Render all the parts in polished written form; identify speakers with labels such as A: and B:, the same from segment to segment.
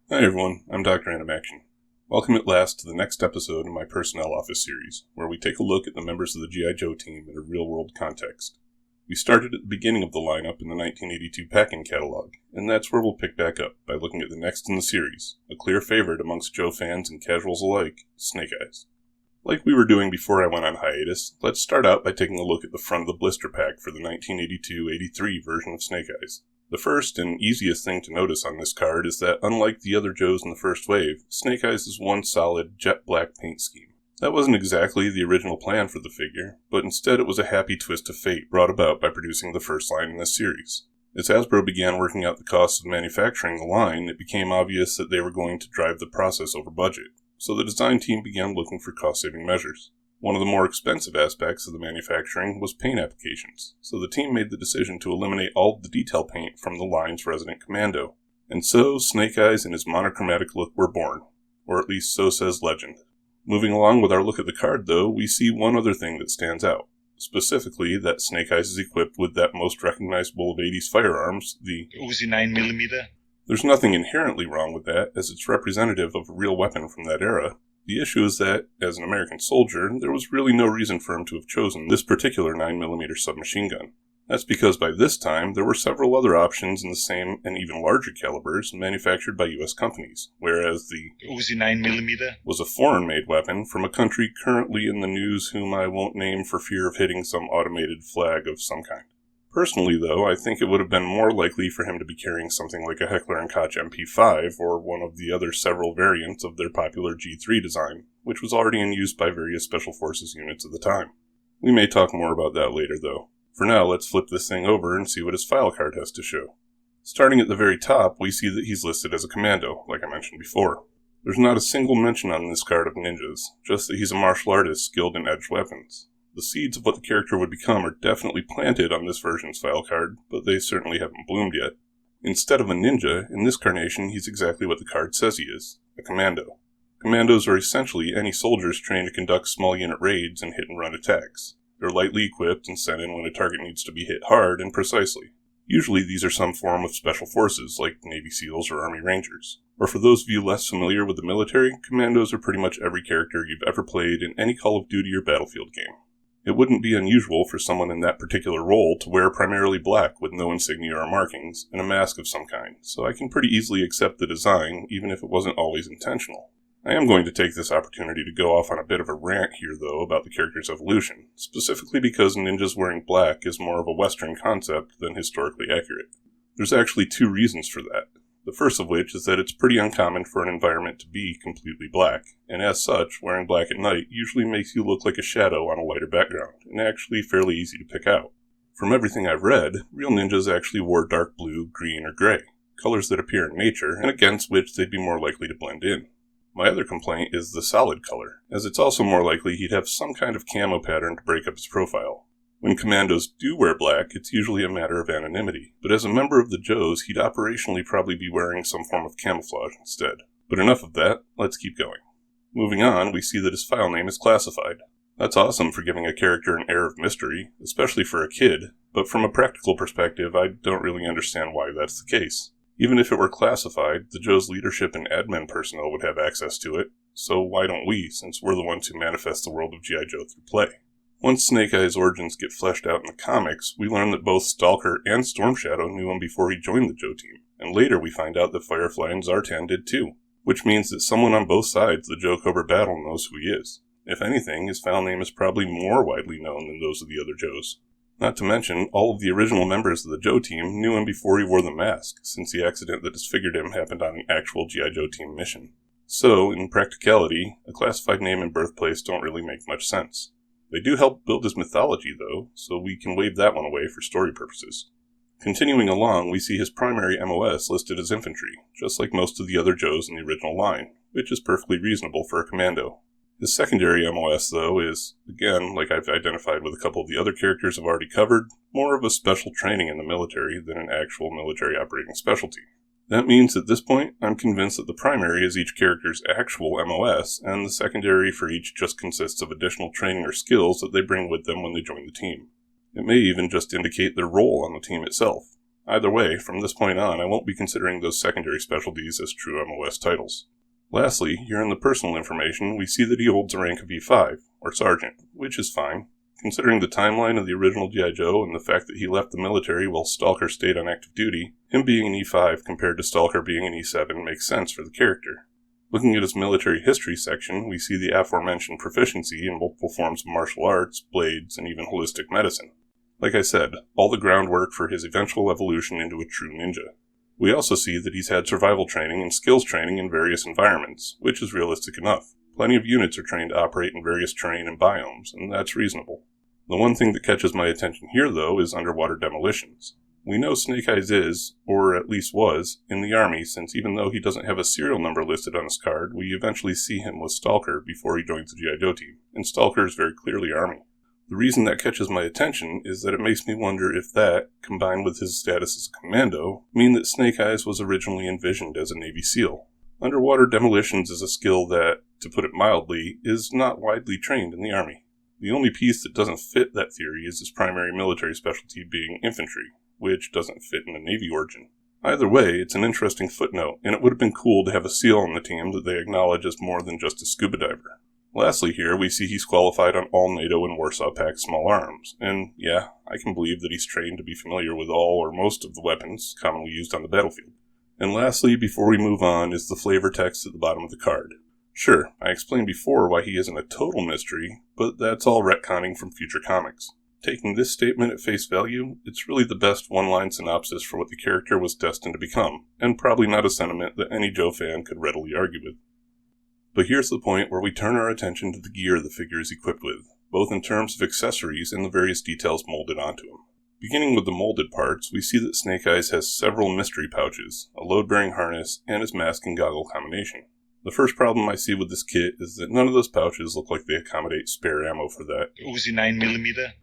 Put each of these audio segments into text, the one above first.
A: Hi everyone, I'm Dr.Animaction. Welcome at last to the next episode in my Personnel Office series, where we take a look at the members of the G.I. Joe team in a real-world context. We started at the beginning of the lineup in the 1982 packing catalog, and that's where we'll pick back up by looking at the next in the series, a clear favorite amongst Joe fans and casuals alike, Snake Eyes. Like we were doing before I went on hiatus, let's start out by taking a look at the front of the blister pack for the 1982-83 version of Snake Eyes. The first and easiest thing to notice on this card is that, unlike the other Joes in the first wave, Snake Eyes is one solid jet black paint scheme. That wasn't exactly the original plan for the figure, but instead it was a happy twist of fate brought about by producing the first line in this series. As Hasbro began working out the costs of manufacturing the line, it became obvious that they were going to drive the process over budget, so the design team began looking for cost-saving measures. One of the more expensive aspects of the manufacturing was paint applications, so the team made the decision to eliminate all of the detail paint from the line's resident commando. And so, Snake Eyes and his monochromatic look were born, or at least so says legend. Moving along with our look at the card, though, we see one other thing that stands out. Specifically, that Snake Eyes is equipped with that most recognizable of 80s firearms, the
B: Uzi 9mm.
A: There's nothing inherently wrong with that, as it's representative of a real weapon from that era. The issue is that, as an American soldier, there was really no reason for him to have chosen this particular 9mm submachine gun. That's because by this time, there were several other options in the same and even larger calibers manufactured by U.S. companies, whereas the
B: Uzi 9mm
A: was a foreign-made weapon from a country currently in the news whom I won't name for fear of hitting some automated flag of some kind. Personally, though, I think it would have been more likely for him to be carrying something like a Heckler & Koch MP5 or one of the other several variants of their popular G3 design, which was already in use by various Special Forces units at the time. We may talk more about that later, though. For now, let's flip this thing over and see what his file card has to show. Starting at the very top, we see that he's listed as a commando, like I mentioned before. There's not a single mention on this card of ninjas, just that he's a martial artist skilled in edged weapons. The seeds of what the character would become are definitely planted on this version's file card, but they certainly haven't bloomed yet. Instead of a ninja, in this carnation he's exactly what the card says he is, a commando. Commandos are essentially any soldiers trained to conduct small unit raids and hit-and-run attacks. They're lightly equipped and sent in when a target needs to be hit hard and precisely. Usually these are some form of special forces, like Navy SEALs or Army Rangers. Or for those of you less familiar with the military, commandos are pretty much every character you've ever played in any Call of Duty or Battlefield game. It wouldn't be unusual for someone in that particular role to wear primarily black with no insignia or markings, and a mask of some kind, so I can pretty easily accept the design, even if it wasn't always intentional. I am going to take this opportunity to go off on a bit of a rant here, though, about the character's evolution, specifically because ninjas wearing black is more of a Western concept than historically accurate. There's actually two reasons for that. The first of which is that it's pretty uncommon for an environment to be completely black, and as such, wearing black at night usually makes you look like a shadow on a lighter background, and actually fairly easy to pick out. From everything I've read, real ninjas actually wore dark blue, green, or gray, colors that appear in nature, and against which they'd be more likely to blend in. My other complaint is the solid color, as it's also more likely he'd have some kind of camo pattern to break up his profile. When commandos do wear black, it's usually a matter of anonymity, but as a member of the Joes, he'd operationally probably be wearing some form of camouflage instead. But enough of that, let's keep going. Moving on, we see that his file name is classified. That's awesome for giving a character an air of mystery, especially for a kid, but from a practical perspective, I don't really understand why that's the case. Even if it were classified, the Joe's leadership and admin personnel would have access to it, so why don't we, since we're the ones who manifest the world of G.I. Joe through play? Once Snake Eyes' origins get fleshed out in the comics, we learn that both Stalker and Storm Shadow knew him before he joined the Joe team, and later we find out that Firefly and Zartan did too, which means that someone on both sides of the Joe Cobra battle knows who he is. If anything, his file name is probably more widely known than those of the other Joes. Not to mention, all of the original members of the Joe team knew him before he wore the mask, since the accident that disfigured him happened on an actual G.I. Joe team mission. So, in practicality, a classified name and birthplace don't really make much sense. They do help build his mythology, though, so we can wave that one away for story purposes. Continuing along, we see his primary MOS listed as infantry, just like most of the other Joes in the original line, which is perfectly reasonable for a commando. His secondary MOS, though, is, again, like I've identified with a couple of the other characters I've already covered, more of a special training in the military than an actual military operating specialty. That means at this point, I'm convinced that the primary is each character's actual MOS, and the secondary for each just consists of additional training or skills that they bring with them when they join the team. It may even just indicate their role on the team itself. Either way, from this point on, I won't be considering those secondary specialties as true MOS titles. Lastly, here in the personal information, we see that he holds a rank of E5, or Sergeant, which is fine. Considering the timeline of the original G.I. Joe and the fact that he left the military while Stalker stayed on active duty, him being an E5 compared to Stalker being an E7 makes sense for the character. Looking at his military history section, we see the aforementioned proficiency in multiple forms of martial arts, blades, and even holistic medicine. Like I said, all the groundwork for his eventual evolution into a true ninja. We also see that he's had survival training and skills training in various environments, which is realistic enough. Plenty of units are trained to operate in various terrain and biomes, and that's reasonable. The one thing that catches my attention here, though, is underwater demolitions. We know Snake Eyes is, or at least was, in the Army, since even though he doesn't have a serial number listed on his card, we eventually see him with Stalker before he joins the G.I. Joe team, and Stalker is very clearly Army. The reason that catches my attention is that it makes me wonder if that, combined with his status as a commando, mean that Snake Eyes was originally envisioned as a Navy SEAL. Underwater demolitions is a skill that, to put it mildly, is not widely trained in the Army. The only piece that doesn't fit that theory is his primary military specialty being infantry, which doesn't fit in the Navy origin. Either way, it's an interesting footnote, and it would have been cool to have a SEAL on the team that they acknowledge as more than just a scuba diver. Lastly here, we see he's qualified on all NATO and Warsaw Pact small arms, and yeah, I can believe that he's trained to be familiar with all or most of the weapons commonly used on the battlefield. And lastly, before we move on, is the flavor text at the bottom of the card. Sure, I explained before why he isn't a total mystery, but that's all retconning from future comics. Taking this statement at face value, it's really the best one-line synopsis for what the character was destined to become, and probably not a sentiment that any Joe fan could readily argue with. But here's the point where we turn our attention to the gear the figure is equipped with, both in terms of accessories and the various details molded onto him. Beginning with the molded parts, we see that Snake Eyes has several mystery pouches, a load-bearing harness, and his mask and goggle combination. The first problem I see with this kit is that none of those pouches look like they accommodate spare ammo for that.
B: Uzi 9mm.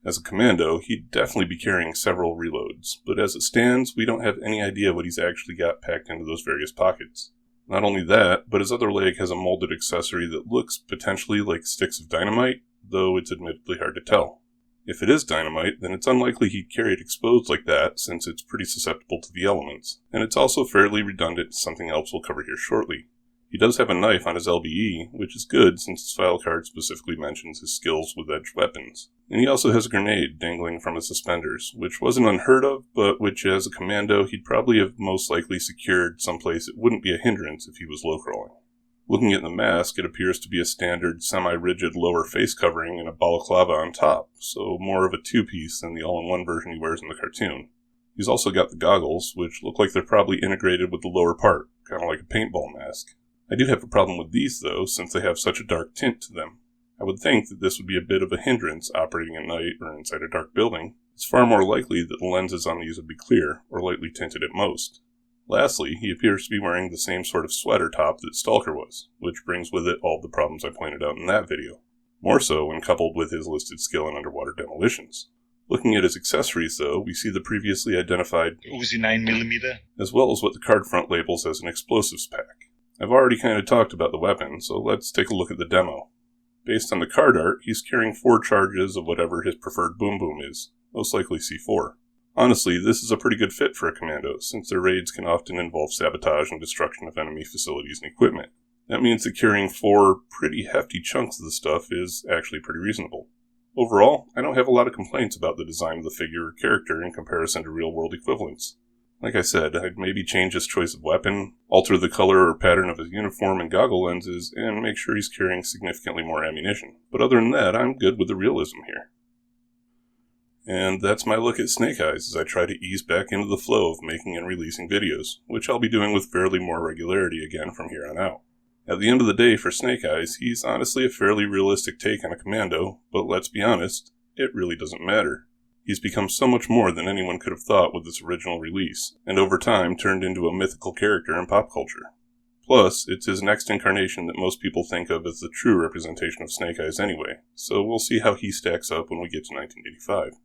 A: As a commando, he'd definitely be carrying several reloads, but as it stands, we don't have any idea what he's actually got packed into those various pockets. Not only that, but his other leg has a molded accessory that looks potentially like sticks of dynamite, though it's admittedly hard to tell. If it is dynamite, then it's unlikely he'd carry it exposed like that, since it's pretty susceptible to the elements, and it's also fairly redundant to something else we'll cover here shortly. He does have a knife on his LBE, which is good since his file card specifically mentions his skills with edged weapons. And he also has a grenade dangling from his suspenders, which wasn't unheard of, but which as a commando he'd probably have most likely secured someplace it wouldn't be a hindrance if he was low-crawling. Looking at the mask, it appears to be a standard semi-rigid lower face covering and a balaclava on top, so more of a two-piece than the all-in-one version he wears in the cartoon. He's also got the goggles, which look like they're probably integrated with the lower part, kind of like a paintball mask. I do have a problem with these, though, since they have such a dark tint to them. I would think that this would be a bit of a hindrance operating at night or inside a dark building. It's far more likely that the lenses on these would be clear, or lightly tinted at most. Lastly, he appears to be wearing the same sort of sweater top that Stalker was, which brings with it all the problems I pointed out in that video. More so when coupled with his listed skill in underwater demolitions. Looking at his accessories, though, we see the previously identified
B: Uzi 9mm,
A: as well as what the card front labels as an explosives pack. I've already kind of talked about the weapon, so let's take a look at the demo. Based on the card art, he's carrying 4 charges of whatever his preferred boom boom is, most likely C4. Honestly, this is a pretty good fit for a commando, since their raids can often involve sabotage and destruction of enemy facilities and equipment. That means that carrying 4 pretty hefty chunks of the stuff is actually pretty reasonable. Overall, I don't have a lot of complaints about the design of the figure or character in comparison to real-world equivalents. Like I said, I'd maybe change his choice of weapon, alter the color or pattern of his uniform and goggle lenses, and make sure he's carrying significantly more ammunition. But other than that, I'm good with the realism here. And that's my look at Snake Eyes as I try to ease back into the flow of making and releasing videos, which I'll be doing with fairly more regularity again from here on out. At the end of the day, for Snake Eyes, he's honestly a fairly realistic take on a commando, but let's be honest, it really doesn't matter. He's become so much more than anyone could have thought with its original release, and over time turned into a mythical character in pop culture. Plus, it's his next incarnation that most people think of as the true representation of Snake Eyes anyway, so we'll see how he stacks up when we get to 1985.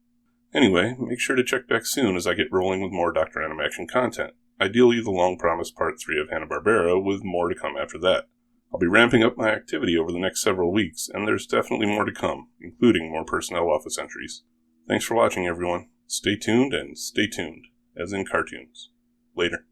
A: Anyway, make sure to check back soon as I get rolling with more Dr.Animaction content, ideally the long-promised Part 3 of Hanna-Barbera, with more to come after that. I'll be ramping up my activity over the next several weeks, and there's definitely more to come, including more personnel office entries. Thanks for watching, everyone. Stay tuned and stay tuned. as in cartoons. Later.